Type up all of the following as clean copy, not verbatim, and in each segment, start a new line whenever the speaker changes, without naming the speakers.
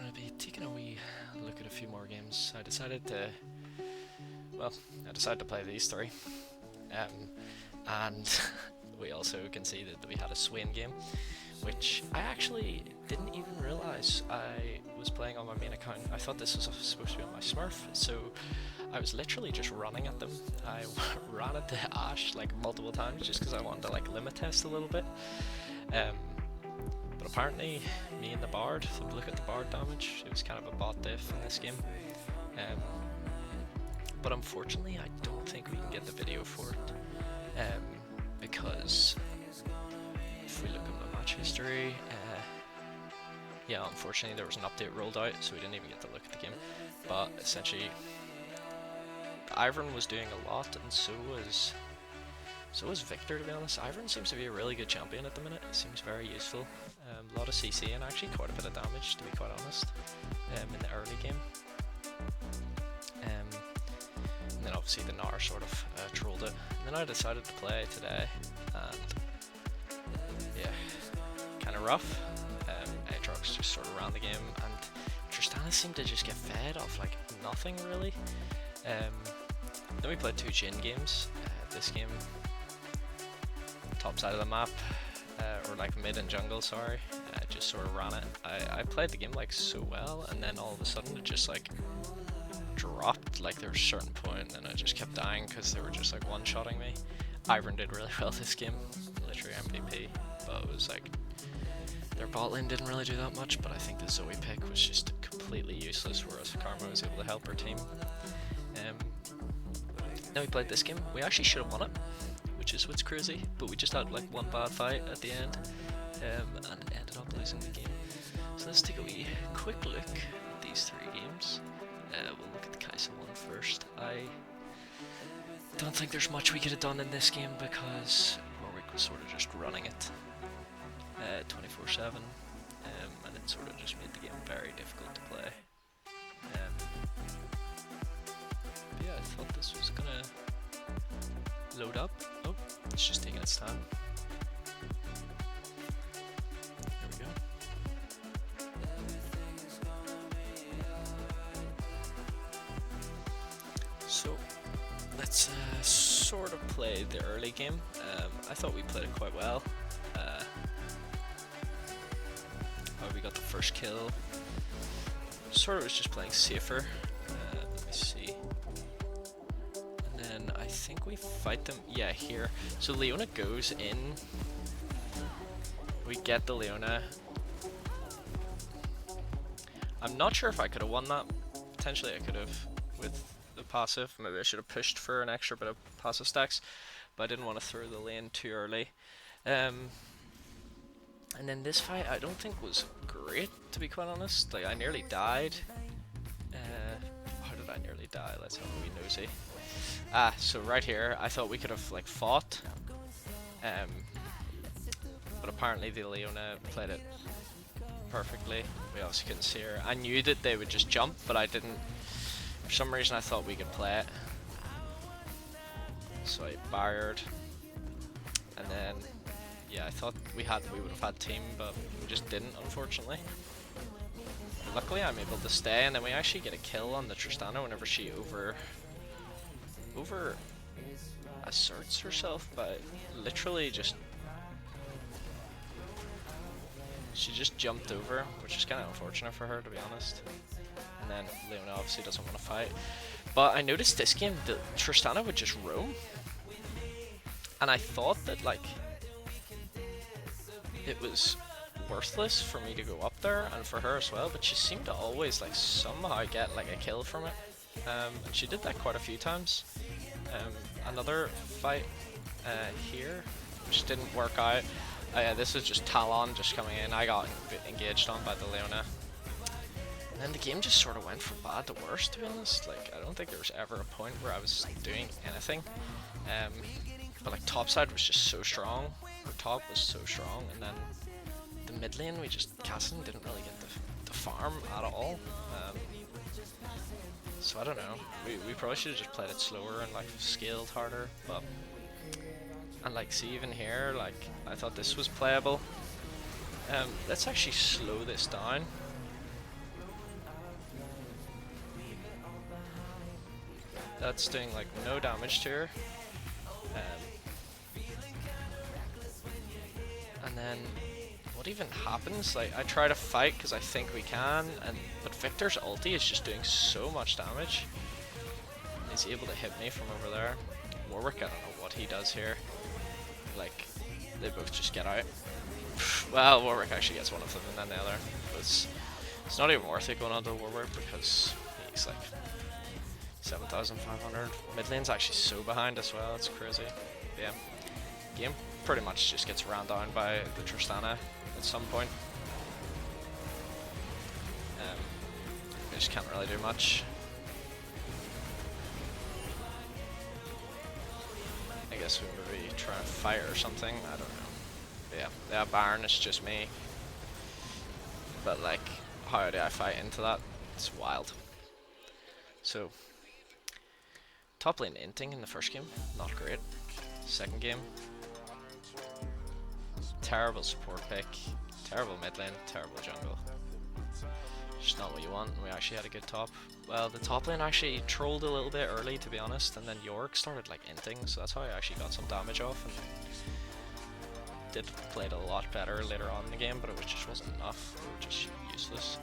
going to be taking a wee look at a few more games. I decided to play these three. And we also conceded that we had a Swain game, which I actually didn't even realise I was playing on my main account. I thought this was supposed to be on my Smurf, so I was literally just running at them. I ran at the Ash like multiple times just because I wanted to like limit test a little bit. But apparently, me and the Bard, if you look at the Bard damage, it was kind of a bot diff in this game. But unfortunately, I don't think we can get the video for it. Because if we look at the match history, yeah, unfortunately there was an update rolled out, so we didn't even get to look at the game. But essentially, Ivern was doing a lot, and so was Victor, to be honest. Ivern seems to be a really good champion at the minute. It seems very useful. A lot of CC and actually quite a bit of damage, to be quite honest, in the early game. And then obviously the Gnar sort of trolled it. And then I decided to play today, and yeah, kind of rough. Aatrox just sort of ran the game, and Tristana seemed to just get fed off like nothing really. Then we played two Jhin games. This game, top side of the map, or like mid and jungle, sorry, just sort of ran it. I played the game like so well, and then all of a sudden it just like dropped. Like there was a certain point, and I just kept dying because they were just like one-shotting me. Ivern did really well this game, literally MVP, but it was like their bot lane didn't really do that much. But I think the Zoe pick was just completely useless, whereas Karma was able to help her team. Now we played this game. We actually should have won it, which is what's crazy, but we just had like one bad fight at the end, and ended up losing the game. So let's take a wee quick look at these three games. We'll look at the Kai'Sa one first. I don't think there's much we could have done in this game because Warwick was sort of just running it 24/7, and it sort of just made the game very difficult to play. But yeah, I thought this was gonna load up. Oh, it's just taking its time. There we go. So let's sort of play the early game. I thought we played it quite well. We got the first kill. Sort of was just playing safer. Let me see. And then I think we fight them. Yeah, here. So Leona goes in. We get the Leona. I'm not sure if I could have won that. Potentially I could have with the passive. Maybe I should have pushed for an extra bit of passive stacks, but I didn't want to throw the lane too early. And then this fight I don't think was great, to be quite honest. Like I nearly died. How did I nearly die? Let's have a wee nosy. So right here I thought we could have like fought, but apparently the Leona played it perfectly. We obviously couldn't see her. I knew that they would just jump, but I didn't. For some reason I thought we could play it, so I barriered, and then yeah, I thought we would have had team, but we just didn't, unfortunately. Luckily I'm able to stay, and then we actually get a kill on the Tristana whenever she over asserts herself, but literally just she just jumped over, which is kind of unfortunate for her, to be honest. And then Leona obviously doesn't want to fight. But I noticed this game that Tristana would just roam, and I thought that like it was worthless for me to go up there and for her as well, but she seemed to always like somehow get like a kill from it. And she did that quite a few times. Another fight here, which didn't work out. Yeah, this is just Talon just coming in. I got engaged on by the Leona. And then the game just sort of went from bad to worse, to be honest. Like, I don't think there was ever a point where I was doing anything. But like topside was just so strong. Her top was so strong, and then the mid lane we just Cassidy didn't really get the farm at all. So I don't know. We probably should have just played it slower and like scaled harder. But and like see even here, like I thought this was playable. Let's actually slow this down. that's doing like no damage to her. And then what even happens? Like I try to fight because I think we can, but Victor's ulti is just doing so much damage. He's able to hit me from over there. Warwick, I don't know what he does here. Like they both just get out. Well, Warwick actually gets one of them and then the other. But it's not even worth it going on to Warwick because he's like 7,500. Mid lane's actually so behind as well, it's crazy. But yeah, game pretty much just gets ran down by the Tristana at some point. They just can't really do much. I guess we maybe try and fight or something, I don't know. But yeah, Baron is just me. But like, how do I fight into that? It's wild. So, top lane inting in the first game, not great. Second game, terrible support pick, terrible mid lane, terrible jungle. Just not what you want, and we actually had a good top. Well, the top lane actually trolled a little bit early, to be honest, and then Yorick started like inting, so that's how I actually got some damage off, and did play it a lot better later on in the game, but it just wasn't enough. We were just useless.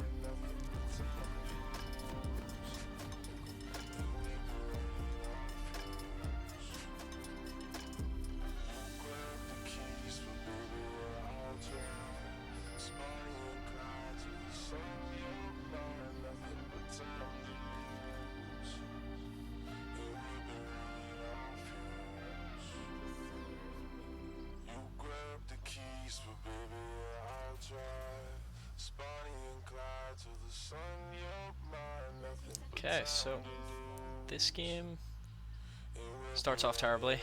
Okay, so this game starts off terribly,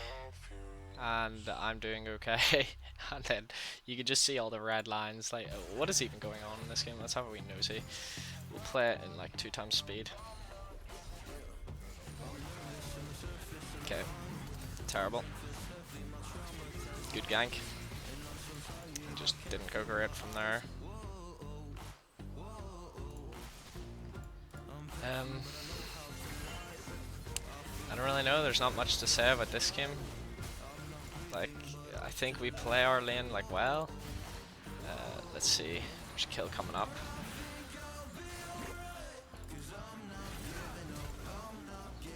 and I'm doing okay, and then you can just see all the red lines, like, what is even going on in this game? Let's have a wee nosy. We'll play it in like 2 times speed. Okay, terrible. Good gank. Just didn't go great from there. I don't really know, there's not much to say about this game. Like, I think we play our lane like well. Let's see, there's a kill coming up.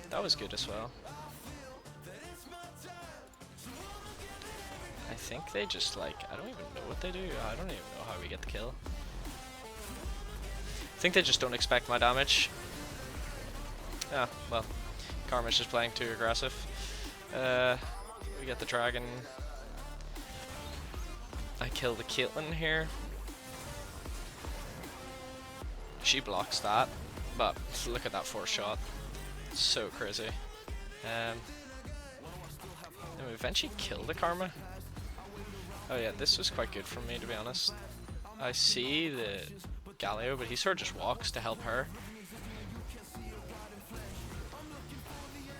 That was good as well. I think they just like, I don't even know what they do. I don't even know how we get the kill. I think they just don't expect my damage. Yeah, well, Karma's just playing too aggressive. We get the dragon. I kill the Caitlyn here. She blocks that, but look at that 4th shot. It's so crazy. And we eventually kill the Karma. Oh yeah, this was quite good for me, to be honest. I see the Galio, but he sort of just walks to help her.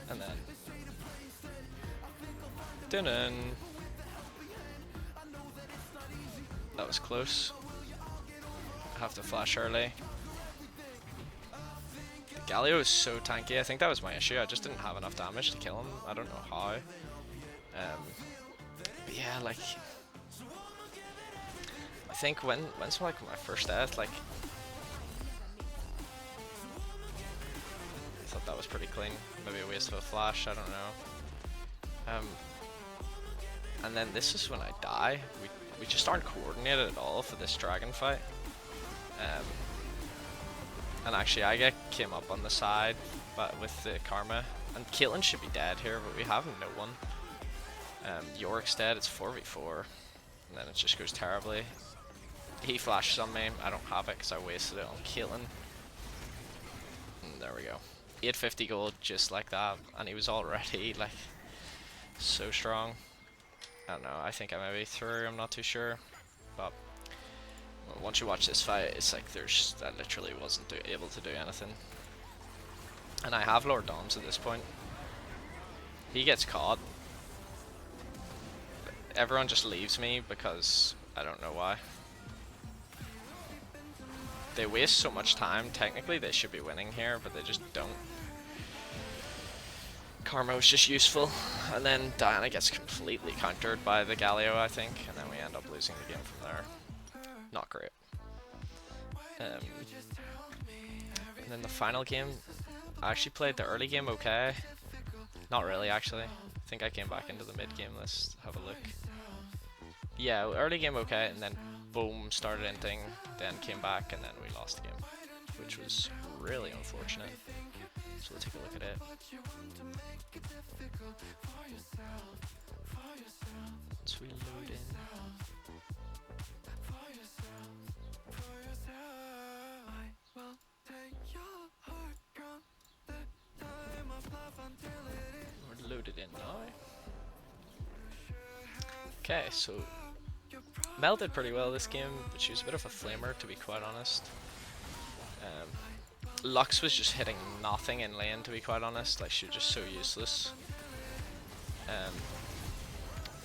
And then dun-dun. That was close. I have to flash early. The Galio is so tanky. I think that was my issue. I just didn't have enough damage to kill him. I don't know how. But yeah, like, I think when's like my first death, like, I thought that was pretty clean. Maybe a waste of a flash, I don't know. And then this is when I die. We just aren't coordinated at all for this dragon fight. And actually I came up on the side, but with the Karma. And Caitlyn should be dead here, but we have no one. Yorick's dead, it's 4v4. And then it just goes terribly. He flashes on me, I don't have it because I wasted it on Caitlyn. And there we go. 850 gold just like that, and he was already like so strong. I don't know, I think I maybe threw, I'm not too sure. But once you watch this fight, it's like I literally wasn't able to do anything. And I have Lord Doms at this point. He gets caught. Everyone just leaves me because I don't know why. They waste so much time. Technically they should be winning here, but they just don't. Karma was just useful, and then Diana gets completely countered by the Galio, I think, and then we end up losing the game from there. Not great. And then the final game, I actually played the early game okay. Not really, actually. I think I came back into the mid game. Let's have a look. Yeah, early game okay, and then boom, started ending, then came back, and then we lost the game, which was really unfortunate. So we'll take a look at it. Once we load in. We're loaded in now. Okay, so Mel did pretty well this game, but she was a bit of a flamer, to be quite honest. Lux was just hitting nothing in lane, to be quite honest. Like, she was just so useless.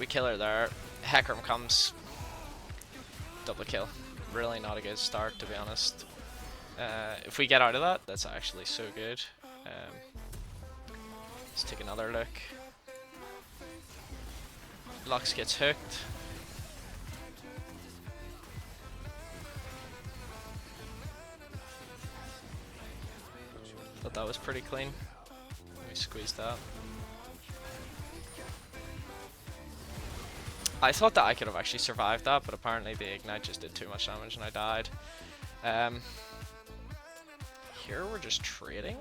We kill her there. Hecarim comes. Double kill. Really not a good start, to be honest. If we get out of that, that's actually so good. Let's take another look. Lux gets hooked. Thought that was pretty clean. We squeezed that. I thought that I could have actually survived that, but apparently the ignite just did too much damage and I died. Here we're just trading.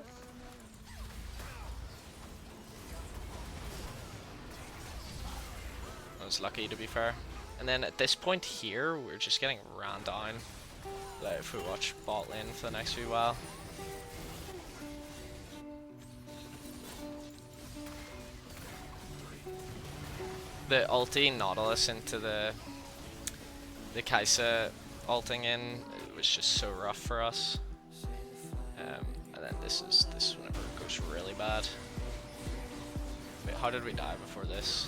I was lucky, to be fair. And then at this point here, we're just getting ran down. Like, if we watch bot lane for the next few while. The ulti Nautilus into the Kai'Sa ulting in, it was just so rough for us. And then this is whenever it goes really bad. Wait, how did we die before this?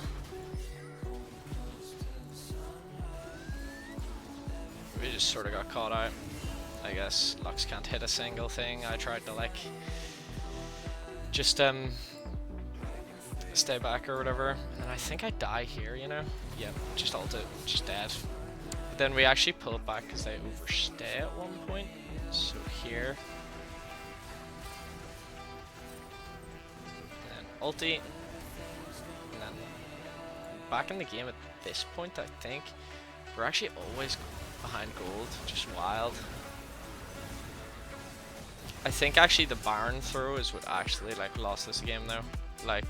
We just sort of got caught out. I guess Lux can't hit a single thing. I tried to like just stay back or whatever, and then I think I die here, you know? Yep, just ulted, just dead. But then we actually pull it back because they overstay at one point. So here. And then ulti. And then back in the game at this point, I think. We're actually always behind gold, just wild. I think actually the Baron throw is what actually like lost this game though. Like,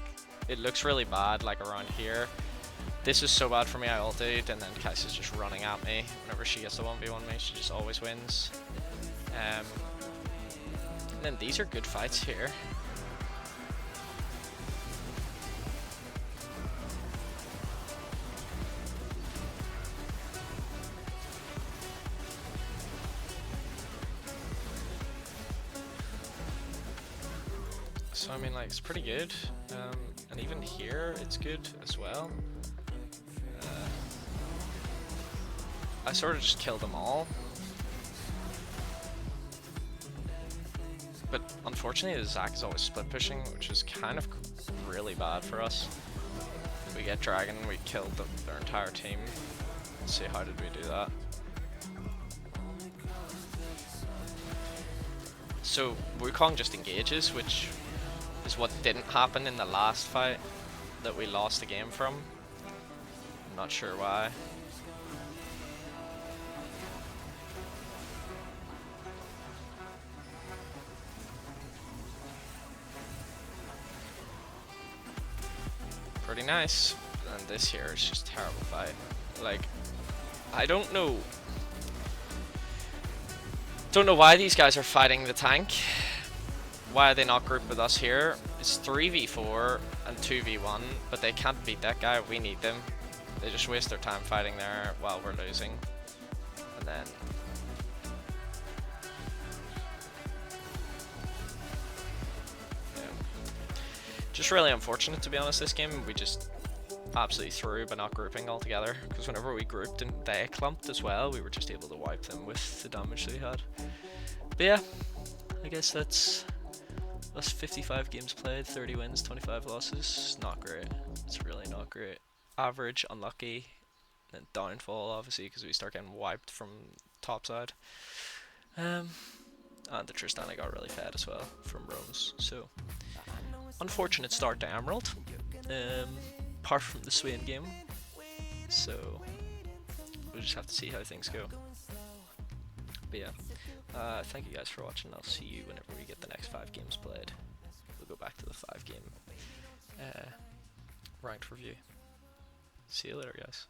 it looks really bad like around here. This is so bad for me, I ulted and then Kai'Sa's just running at me. Whenever she gets the 1v1 me, she just always wins. And then these are good fights here. So I mean, like, it's pretty good, and even here it's good as well. I sort of just killed them all, but unfortunately the Zac is always split pushing, which is kind of really bad for us. We get Dragon, we killed their entire team. Let's see, how did we do that? So Wukong just engages, which is what didn't happen in the last fight that we lost the game from. I'm not sure why. Pretty nice. And this here is just a terrible fight. Like, I don't know why these guys are fighting the tank. Why are they not grouped with us here? It's 3v4 and 2v1, but they can't beat that guy. We need them. They just waste their time fighting there while we're losing. And then yeah. Just really unfortunate, to be honest. This game we just absolutely threw by not grouping altogether, because whenever we grouped and they clumped as well, we were just able to wipe them with the damage they had. But yeah, I guess that's That's 55 games played, 30 wins, 25 losses. Not great. It's really not great. Average, unlucky, and downfall obviously because we start getting wiped from topside. And the Tristana got really fed as well from Rose. So unfortunate start to Emerald. Apart from the Swain game. So we'll just have to see how things go. But yeah, thank you guys for watching. I'll see you whenever we get the next 5 games played. We'll go back to the 5 game ranked review. See you later, guys.